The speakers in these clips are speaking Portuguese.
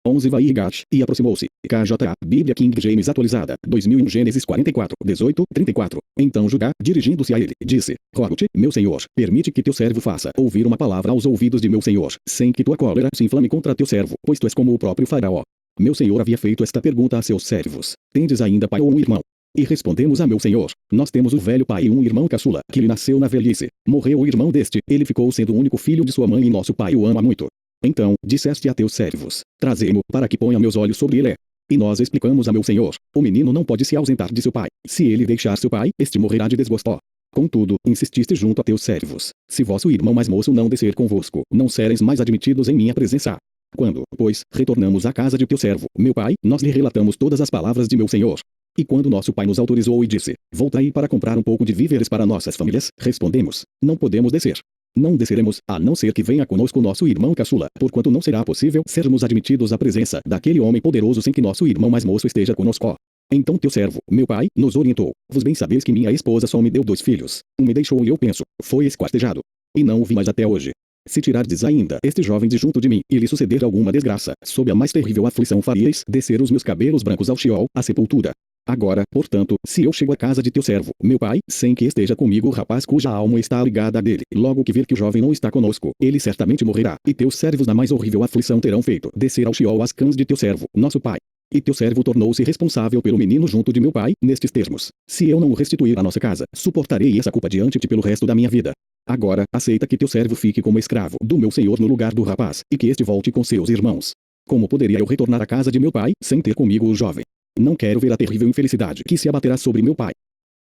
11 Vaigat, e aproximou-se. KJA, Bíblia King James atualizada, 2001 Gênesis 44, 18, 34. Então Judá, dirigindo-se a ele, disse: Rogo-te, meu senhor, permite que teu servo faça ouvir uma palavra aos ouvidos de meu senhor, sem que tua cólera se inflame contra teu servo, pois tu és como o próprio Faraó. Meu senhor havia feito esta pergunta a seus servos: Tendes ainda pai ou um irmão? E respondemos a meu senhor: Nós temos o velho pai e um irmão caçula, que lhe nasceu na velhice. Morreu o irmão deste, ele ficou sendo o único filho de sua mãe e nosso pai o ama muito. Então, disseste a teus servos: Trazei-mo, para que ponha meus olhos sobre ele. E nós explicamos a meu senhor: O menino não pode se ausentar de seu pai. Se ele deixar seu pai, este morrerá de desgosto. Contudo, insististe junto a teus servos: Se vosso irmão mais moço não descer convosco, não sereis mais admitidos em minha presença. Quando, pois, retornamos à casa de teu servo, meu pai, nós lhe relatamos todas as palavras de meu senhor. E quando nosso pai nos autorizou e disse: Voltai para comprar um pouco de víveres para nossas famílias, respondemos: Não podemos descer. Não desceremos, a não ser que venha conosco nosso irmão caçula, porquanto não será possível sermos admitidos à presença daquele homem poderoso sem que nosso irmão mais moço esteja conosco. Então teu servo, meu pai, nos orientou: Vos bem sabeis que minha esposa só me deu 2 filhos. Um me deixou e eu penso, foi esquartejado. E não o vi mais até hoje. Se tirardes ainda este jovem de junto de mim, e lhe suceder alguma desgraça, sob a mais terrível aflição faríeis descer os meus cabelos brancos ao Sheol, à sepultura. Agora, portanto, se eu chego à casa de teu servo, meu pai, sem que esteja comigo o rapaz cuja alma está ligada a dele, logo que ver que o jovem não está conosco, ele certamente morrerá, e teus servos na mais horrível aflição terão feito descer ao Sheol as cãs de teu servo, nosso pai. E teu servo tornou-se responsável pelo menino junto de meu pai, nestes termos: Se eu não o restituir à nossa casa, suportarei essa culpa diante de ti pelo resto da minha vida. Agora, aceita que teu servo fique como escravo do meu senhor no lugar do rapaz, e que este volte com seus irmãos. Como poderia eu retornar à casa de meu pai, sem ter comigo o jovem? Não quero ver a terrível infelicidade que se abaterá sobre meu pai.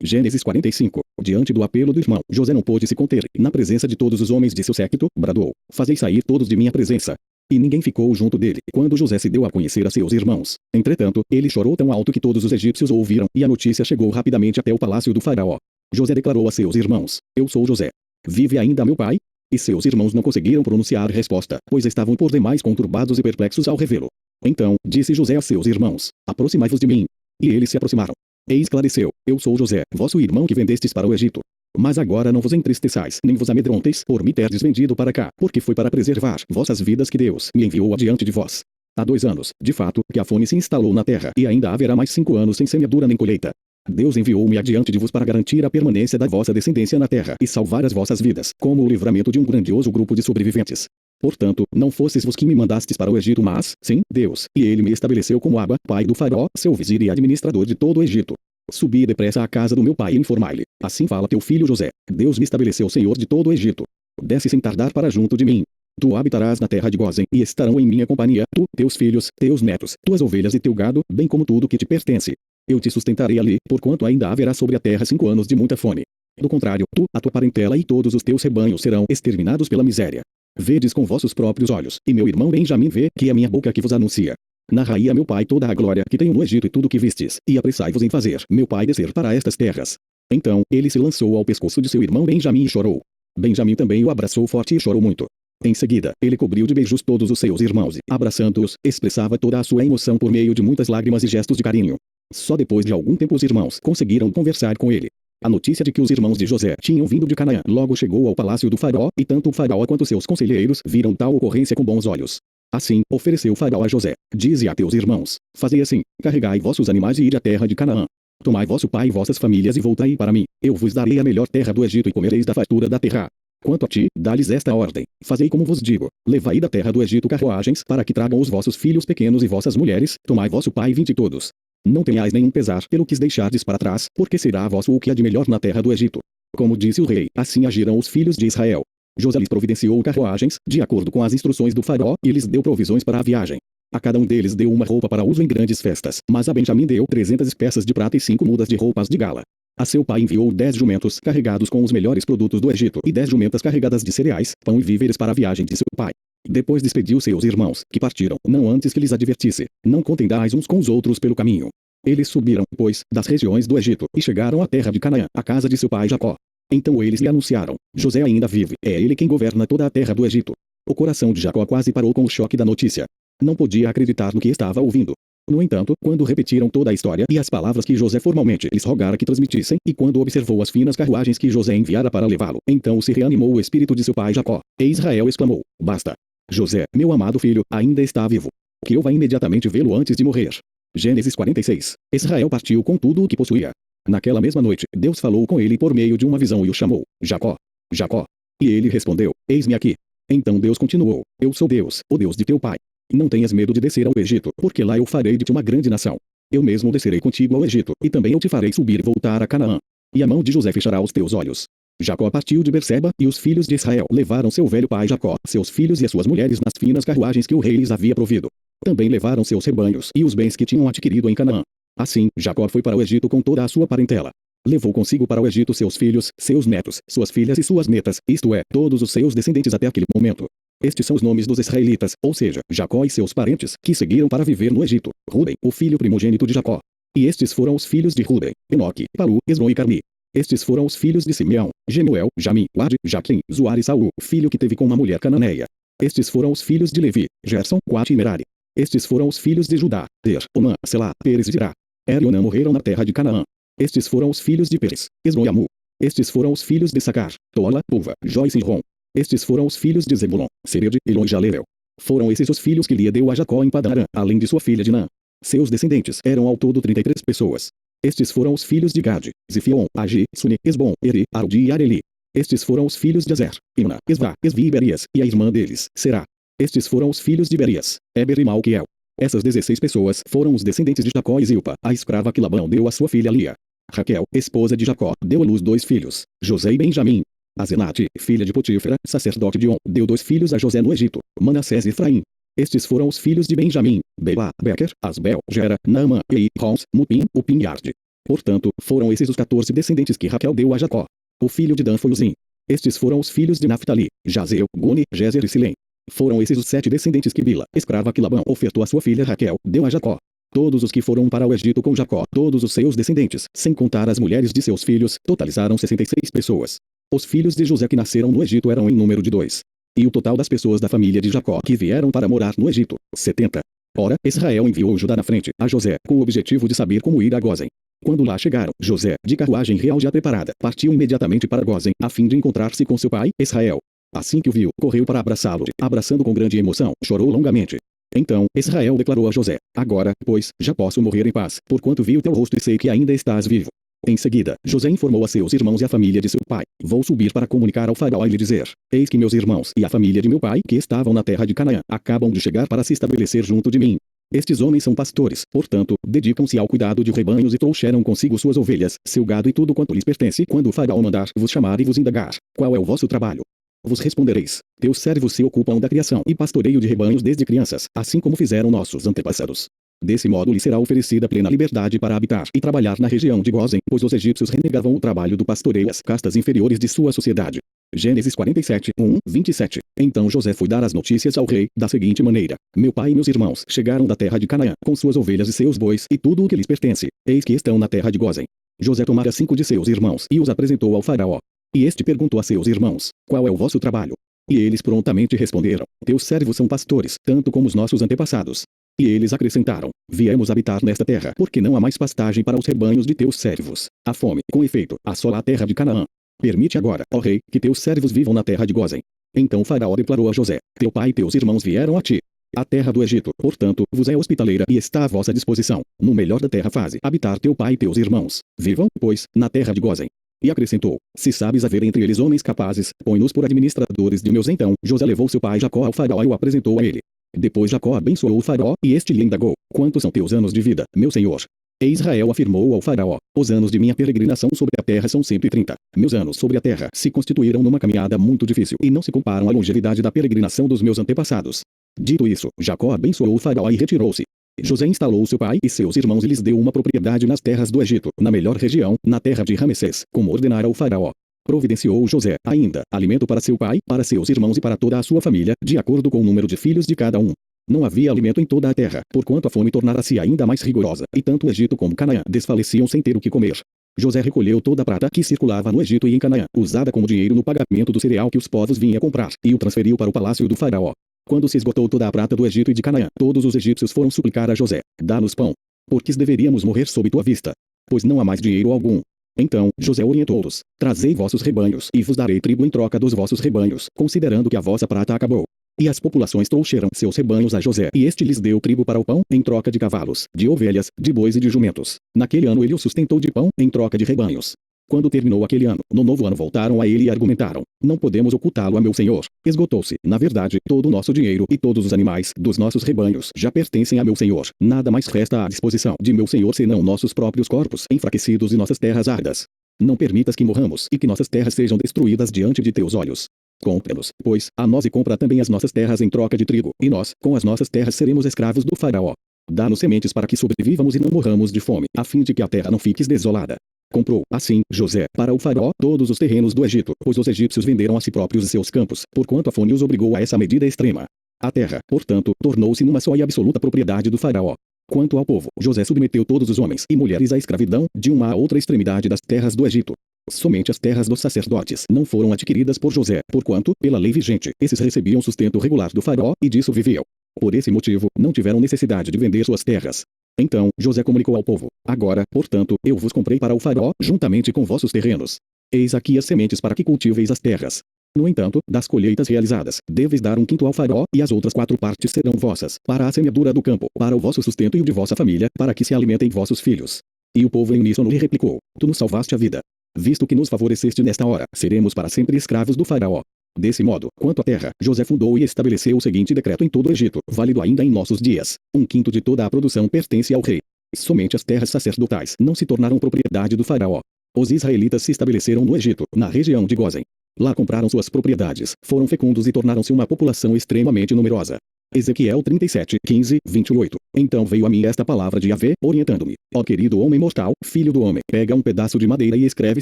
Gênesis 45. Diante do apelo do irmão, José não pôde se conter, na presença de todos os homens de seu séquito, bradou: Fazei sair todos de minha presença. E ninguém ficou junto dele, quando José se deu a conhecer a seus irmãos. Entretanto, ele chorou tão alto que todos os egípcios o ouviram, e a notícia chegou rapidamente até o palácio do faraó. José declarou a seus irmãos: Eu sou José. Vive ainda meu pai? E seus irmãos não conseguiram pronunciar resposta, pois estavam por demais conturbados e perplexos ao revê-lo. Então, disse José a seus irmãos: Aproximai-vos de mim. E eles se aproximaram. E esclareceu: Eu sou José, vosso irmão que vendestes para o Egito. Mas agora não vos entristeçais, nem vos amedronteis, por me terdes vendido para cá, porque foi para preservar vossas vidas que Deus me enviou adiante de vós. Há 2 anos, de fato, que a fome se instalou na terra, e ainda haverá mais 5 anos sem semeadura nem colheita. Deus enviou-me adiante de vos para garantir a permanência da vossa descendência na terra, e salvar as vossas vidas, como o livramento de um grandioso grupo de sobreviventes. Portanto, não fostes vos que me mandastes para o Egito, mas, sim, Deus, e ele me estabeleceu como Aba, pai do faraó, seu vizir e administrador de todo o Egito. Subi depressa à casa do meu pai e informai-lhe: Assim fala teu filho José: Deus me estabeleceu senhor de todo o Egito. Desce sem tardar para junto de mim. Tu habitarás na terra de Gósen, e estarão em minha companhia, tu, teus filhos, teus netos, tuas ovelhas e teu gado, bem como tudo que te pertence. Eu te sustentarei ali, porquanto ainda haverá sobre a terra 5 anos de muita fome. Do contrário, tu, a tua parentela e todos os teus rebanhos serão exterminados pela miséria. Vedes com vossos próprios olhos, e meu irmão Benjamim vê, que é minha boca que vos anuncia. Narrai a meu pai toda a glória que tenho no Egito e tudo o que vistes, e apressai-vos em fazer meu pai descer para estas terras. Então, ele se lançou ao pescoço de seu irmão Benjamim e chorou. Benjamim também o abraçou forte e chorou muito. Em seguida, ele cobriu de beijos todos os seus irmãos e, abraçando-os, expressava toda a sua emoção por meio de muitas lágrimas e gestos de carinho. Só depois de algum tempo os irmãos conseguiram conversar com ele. A notícia de que os irmãos de José tinham vindo de Canaã logo chegou ao palácio do faraó, e tanto o faraó quanto seus conselheiros viram tal ocorrência com bons olhos. Assim, ofereceu o faraó a José: Dize a teus irmãos: Fazei assim, carregai vossos animais e ide à terra de Canaã. Tomai vosso pai e vossas famílias e voltai para mim. Eu vos darei a melhor terra do Egito e comereis da fartura da terra. Quanto a ti, dá-lhes esta ordem: Fazei como vos digo. Levai da terra do Egito carruagens, para que tragam os vossos filhos pequenos e vossas mulheres. Tomai vosso pai e vinde todos. Não tenhais nenhum pesar pelo que deixardes para trás, porque será vosso o que há de melhor na terra do Egito. Como disse o rei, assim agiram os filhos de Israel. José lhes providenciou carruagens, de acordo com as instruções do faraó, e lhes deu provisões para a viagem. A cada um deles deu uma roupa para uso em grandes festas, mas a Benjamim deu 300 peças de prata e 5 mudas de roupas de gala. A seu pai enviou 10 jumentos carregados com os melhores produtos do Egito e 10 jumentas carregadas de cereais, pão e víveres para a viagem de seu pai. Depois despediu seus irmãos, que partiram, não antes que lhes advertisse: Não contendais uns com os outros pelo caminho. Eles subiram, pois, das regiões do Egito, e chegaram à terra de Canaã, à casa de seu pai Jacó. Então eles lhe anunciaram: José ainda vive, é ele quem governa toda a terra do Egito. O coração de Jacó quase parou com o choque da notícia. Não podia acreditar no que estava ouvindo. No entanto, quando repetiram toda a história e as palavras que José formalmente lhes rogara que transmitissem, e quando observou as finas carruagens que José enviara para levá-lo, então se reanimou o espírito de seu pai Jacó. E Israel exclamou: Basta! José, meu amado filho, ainda está vivo. que eu vá imediatamente vê-lo antes de morrer. Gênesis 46. Israel partiu com tudo o que possuía. Naquela mesma noite, Deus falou com ele por meio de uma visão e o chamou: Jacó. Jacó. E ele respondeu: Eis-me aqui. Então Deus continuou: Eu sou Deus, o Deus de teu pai. Não tenhas medo de descer ao Egito, porque lá eu farei de ti uma grande nação. Eu mesmo descerei contigo ao Egito, e também eu te farei subir e voltar a Canaã. E a mão de José fechará os teus olhos. Jacó partiu de Berseba, e os filhos de Israel levaram seu velho pai Jacó, seus filhos e as suas mulheres nas finas carruagens que o rei lhes havia provido. Também levaram seus rebanhos e os bens que tinham adquirido em Canaã. Assim, Jacó foi para o Egito com toda a sua parentela. Levou consigo para o Egito seus filhos, seus netos, suas filhas e suas netas, isto é, todos os seus descendentes até aquele momento. Estes são os nomes dos israelitas, ou seja, Jacó e seus parentes, que seguiram para viver no Egito: Ruben, o filho primogênito de Jacó. E estes foram os filhos de Ruben: Enoque, Palu, Esrom e Carmi. Estes foram os filhos de Simeão: Gemuel, Jamim, Wade, Jaquim, Zoar e Saul, filho que teve com uma mulher cananeia. Estes foram os filhos de Levi: Gerson, Coate e Merari. Estes foram os filhos de Judá: Er, Onã, Selá, Peres e Dirá. Er e Onã morreram na terra de Canaã. Estes foram os filhos de Peres: Esrom e Amu. Estes foram os filhos de Sacar: Tola, Puva, Joice e Rom. Estes foram os filhos de Zebulon: Sered, Elon e Jaleel. Foram esses os filhos que Lia deu a Jacó em Padan-Aram, além de sua filha Dinã. Seus descendentes eram ao todo 33 pessoas. Estes foram os filhos de Gade: Zifion, Agi, Suni, Esbom, Eri, Arudi e Areli. Estes foram os filhos de Azer: Imna, Esvá, Esvi e Berias, e a irmã deles, Será. Estes foram os filhos de Berias: Eber e Malquiel. Essas 16 pessoas foram os descendentes de Jacó e Zilpa, a escrava que Labão deu à sua filha Lia. Raquel, esposa de Jacó, deu à luz 2 filhos, José e Benjamim. Azenate, filha de Potífera, sacerdote de On, deu 2 filhos a José no Egito, Manassés e Efraim. Estes foram os filhos de Benjamim: Belá, Bequer, Asbel, Gera, Naamã, Ei, Rons, Mupim, Upim e Arde. Portanto, foram esses os 14 descendentes que Raquel deu a Jacó. O filho de Dan foi Uzim. Estes foram os filhos de Naphtali: Jazeu, Guni, Jezer e Silém. Foram esses os 7 descendentes que Bila, escrava que Labão ofertou a sua filha Raquel, deu a Jacó. Todos os que foram para o Egito com Jacó, todos os seus descendentes, sem contar as mulheres de seus filhos, totalizaram 66 pessoas. Os filhos de José que nasceram no Egito eram em número de 2. E o total das pessoas da família de Jacó que vieram para morar no Egito, 70. Ora, Israel enviou Judá na frente, a José, com o objetivo de saber como ir a Gósen. Quando lá chegaram, José, de carruagem real já preparada, partiu imediatamente para Gósen, a fim de encontrar-se com seu pai, Israel. Assim que o viu, correu para abraçá-lo, abraçando com grande emoção, chorou longamente. Então, Israel declarou a José: Agora, pois, já posso morrer em paz, porquanto vi o teu rosto e sei que ainda estás vivo. Em seguida, José informou a seus irmãos e a família de seu pai: Vou subir para comunicar ao faraó e lhe dizer: Eis que meus irmãos e a família de meu pai, que estavam na terra de Canaã, acabam de chegar para se estabelecer junto de mim. Estes homens são pastores, portanto, dedicam-se ao cuidado de rebanhos e trouxeram consigo suas ovelhas, seu gado e tudo quanto lhes pertence quando o faraó mandar vos chamar e vos indagar: Qual é o vosso trabalho? Vos respondereis: Teus servos se ocupam da criação e pastoreio de rebanhos desde crianças, assim como fizeram nossos antepassados. Desse modo lhe será oferecida plena liberdade para habitar e trabalhar na região de Gósen, pois os egípcios renegavam o trabalho do pastoreio às castas inferiores de sua sociedade. Gênesis 47, 27. Então José foi dar as notícias ao rei, da seguinte maneira: Meu pai e meus irmãos chegaram da terra de Canaã, com suas ovelhas e seus bois, e tudo o que lhes pertence. Eis que estão na terra de Gósen. José tomara 5 de seus irmãos e os apresentou ao faraó. E este perguntou a seus irmãos: Qual é o vosso trabalho? E eles prontamente responderam: Teus servos são pastores, tanto como os nossos antepassados. E eles acrescentaram: Viemos habitar nesta terra, porque não há mais pastagem para os rebanhos de teus servos. Há fome, com efeito, assola a terra de Canaã. Permite agora, ó rei, que teus servos vivam na terra de Gósen. Então Faraó declarou a José: Teu pai e teus irmãos vieram a ti. A terra do Egito, portanto, vos é hospitaleira e está à vossa disposição. No melhor da terra faze habitar teu pai e teus irmãos. Vivam, pois, na terra de Gósen. E acrescentou: Se sabes haver entre eles homens capazes, põe-nos por administradores de meus. Então José levou seu pai Jacó ao faraó e o apresentou a ele. Depois Jacó abençoou o faraó, e este lhe indagou: Quantos são teus anos de vida, meu senhor? E Israel afirmou ao faraó: Os anos de minha peregrinação sobre a terra são 130. Meus anos sobre a terra se constituíram numa caminhada muito difícil e não se comparam à longevidade da peregrinação dos meus antepassados. Dito isso, Jacó abençoou o faraó e retirou-se. José instalou seu pai e seus irmãos e lhes deu uma propriedade nas terras do Egito, na melhor região, na terra de Ramessés, como ordenara o faraó. Providenciou José, ainda, alimento para seu pai, para seus irmãos e para toda a sua família, de acordo com o número de filhos de cada um. Não havia alimento em toda a terra, porquanto a fome tornara-se ainda mais rigorosa, e tanto o Egito como Canaã desfaleciam sem ter o que comer. José recolheu toda a prata que circulava no Egito e em Canaã, usada como dinheiro no pagamento do cereal que os povos vinham comprar, e o transferiu para o palácio do faraó. Quando se esgotou toda a prata do Egito e de Canaã, todos os egípcios foram suplicar a José: Dá-nos pão. Porque deveríamos morrer sob tua vista. Pois não há mais dinheiro algum. Então José orientou-os: Trazei vossos rebanhos, e vos darei trigo em troca dos vossos rebanhos, considerando que a vossa prata acabou. E as populações trouxeram seus rebanhos a José, e este lhes deu trigo para o pão, em troca de cavalos, de ovelhas, de bois e de jumentos. Naquele ano ele o sustentou de pão, em troca de rebanhos. Quando terminou aquele ano, no novo ano voltaram a ele e argumentaram: não podemos ocultá-lo a meu senhor. Esgotou-se, na verdade, todo o nosso dinheiro, e todos os animais dos nossos rebanhos já pertencem a meu senhor. Nada mais resta à disposição de meu senhor senão nossos próprios corpos enfraquecidos e nossas terras áridas. Não permitas que morramos e que nossas terras sejam destruídas diante de teus olhos. Compra-nos, pois, a nós e compra também as nossas terras em troca de trigo, e nós, com as nossas terras seremos escravos do faraó. Dá-nos sementes para que sobrevivamos e não morramos de fome, a fim de que a terra não fique desolada. Comprou, assim, José, para o faraó, todos os terrenos do Egito, pois os egípcios venderam a si próprios seus campos, porquanto a fome os obrigou a essa medida extrema. A terra, portanto, tornou-se numa só e absoluta propriedade do faraó. Quanto ao povo, José submeteu todos os homens e mulheres à escravidão, de uma a outra extremidade das terras do Egito. Somente as terras dos sacerdotes não foram adquiridas por José, porquanto, pela lei vigente, esses recebiam sustento regular do faraó, e disso viviam. Por esse motivo, não tiveram necessidade de vender suas terras. Então, José comunicou ao povo: agora, portanto, eu vos comprei para o faraó, juntamente com vossos terrenos. Eis aqui as sementes para que cultiveis as terras. No entanto, das colheitas realizadas, deveis dar 1/5 ao faraó, e as outras 4 partes serão vossas, para a semeadura do campo, para o vosso sustento e o de vossa família, para que se alimentem vossos filhos. E o povo em uníssono lhe replicou: tu nos salvaste a vida. Visto que nos favoreceste nesta hora, seremos para sempre escravos do faraó. Desse modo, quanto à terra, José fundou e estabeleceu o seguinte decreto em todo o Egito, válido ainda em nossos dias: 1/5 de toda a produção pertence ao rei. Somente as terras sacerdotais não se tornaram propriedade do faraó. Os israelitas se estabeleceram no Egito, na região de Gósen. Lá compraram suas propriedades, foram fecundos e tornaram-se uma população extremamente numerosa. Ezequiel 37, 15, 28. Então veio a mim esta palavra de Yahvé, orientando-me: ó querido homem mortal, filho do homem, pega um pedaço de madeira e escreve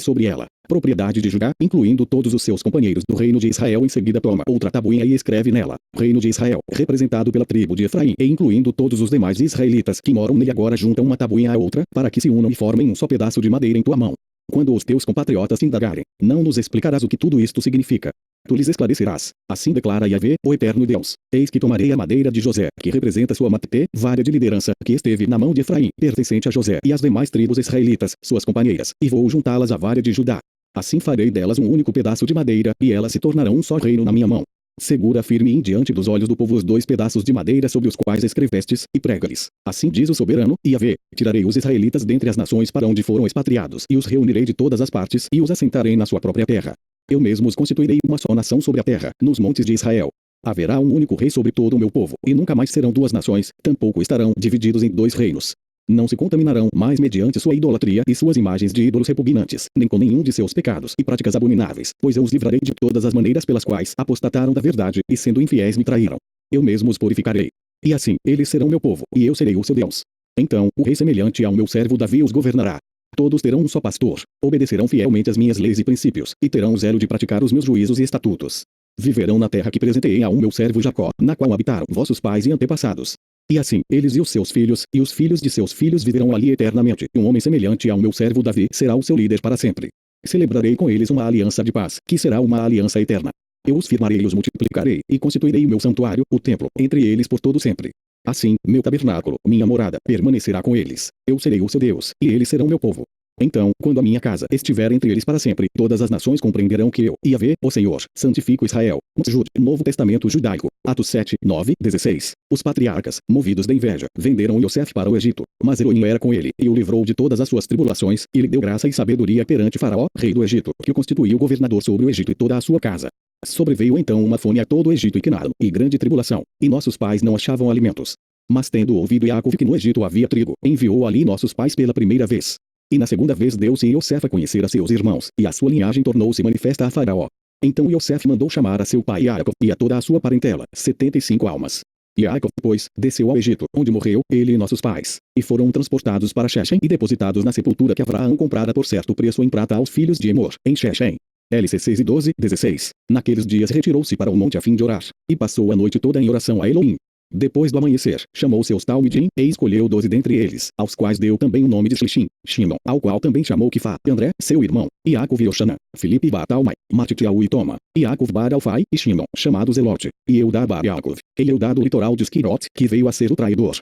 sobre ela: propriedade de Judá, incluindo todos os seus companheiros do reino de Israel. Em seguida toma outra tabuinha e escreve nela: reino de Israel, representado pela tribo de Efraim, e incluindo todos os demais israelitas que moram nele. Agora junta uma tabuinha à outra, para que se unam e formem um só pedaço de madeira em tua mão. Quando os teus compatriotas te indagarem, não nos explicarás o que tudo isto significa. Tu lhes esclarecerás: assim declara Yahvé, o eterno Deus: eis que tomarei a madeira de José, que representa sua matê, vara de liderança, que esteve na mão de Efraim, pertencente a José e às demais tribos israelitas, suas companheiras, e vou juntá-las à vara de Judá. Assim farei delas um único pedaço de madeira, e elas se tornarão um só reino na minha mão. Segura firme em diante dos olhos do povo os 2 pedaços de madeira sobre os quais escrevestes, e prega-lhes: assim diz o soberano Yahvé: tirarei os israelitas dentre as nações para onde foram expatriados, e os reunirei de todas as partes, e os assentarei na sua própria terra. Eu mesmo os constituirei uma só nação sobre a terra, nos montes de Israel. Haverá um único rei sobre todo o meu povo, e nunca mais serão 2 nações, tampouco estarão divididos em 2 reinos. Não se contaminarão mais mediante sua idolatria e suas imagens de ídolos repugnantes, nem com nenhum de seus pecados e práticas abomináveis, pois eu os livrarei de todas as maneiras pelas quais apostataram da verdade, e sendo infiéis me traíram. Eu mesmo os purificarei. E assim, eles serão meu povo, e eu serei o seu Deus. Então, o rei semelhante ao meu servo Davi os governará. Todos terão um só pastor, obedecerão fielmente às minhas leis e princípios, e terão o zelo de praticar os meus juízos e estatutos. Viverão na terra que presenteei ao meu servo Jacó, na qual habitaram vossos pais e antepassados. E assim, eles e os seus filhos, e os filhos de seus filhos viverão ali eternamente, e um homem semelhante ao meu servo Davi será o seu líder para sempre. Celebrarei com eles uma aliança de paz, que será uma aliança eterna. Eu os firmarei e os multiplicarei, e constituirei o meu santuário, o templo, entre eles por todo sempre. Assim, meu tabernáculo, minha morada, permanecerá com eles. Eu serei o seu Deus, e eles serão meu povo. Então, quando a minha casa estiver entre eles para sempre, todas as nações compreenderão que eu, Yahvé, o Senhor, santifico Israel. Jude, Novo Testamento Judaico, Atos 7, 9, 16. Os patriarcas, movidos de inveja, venderam Iosef para o Egito, mas Elohim era com ele, e o livrou de todas as suas tribulações, e lhe deu graça e sabedoria perante Faraó, rei do Egito, que o constituiu governador sobre o Egito e toda a sua casa. Sobreveio então uma fome a todo o Egito e Canaã, e grande tribulação, e nossos pais não achavam alimentos. Mas tendo ouvido Jacó que no Egito havia trigo, enviou ali nossos pais pela primeira vez. E na segunda vez deu-se Iosef a conhecer a seus irmãos, e a sua linhagem tornou-se manifesta a Faraó. Então Iosef mandou chamar a seu pai Jacó, e a toda a sua parentela, 75 almas. Jacó, pois, desceu ao Egito, onde morreu, ele e nossos pais, e foram transportados para Shechem e depositados na sepultura que Abraão comprara por certo preço em prata aos filhos de Emor, em Shechem. LC 6 e 12, 16. Naqueles dias retirou-se para o monte a fim de orar, e passou a noite toda em oração a Elohim. Depois do amanhecer, chamou seus Talmidim, e escolheu 12 dentre eles, aos quais deu também o nome de Shishim, Shimon, ao qual também chamou Quifá, André, seu irmão, Iacov e Oxanã, Filipe e Batalmai, Matitiaú e Toma, Iacov bar Alfai e Shimon, chamado Zelote, e Eudá bar Yaakov, e Eudá do litoral de Esquirote, que veio a ser o traidor.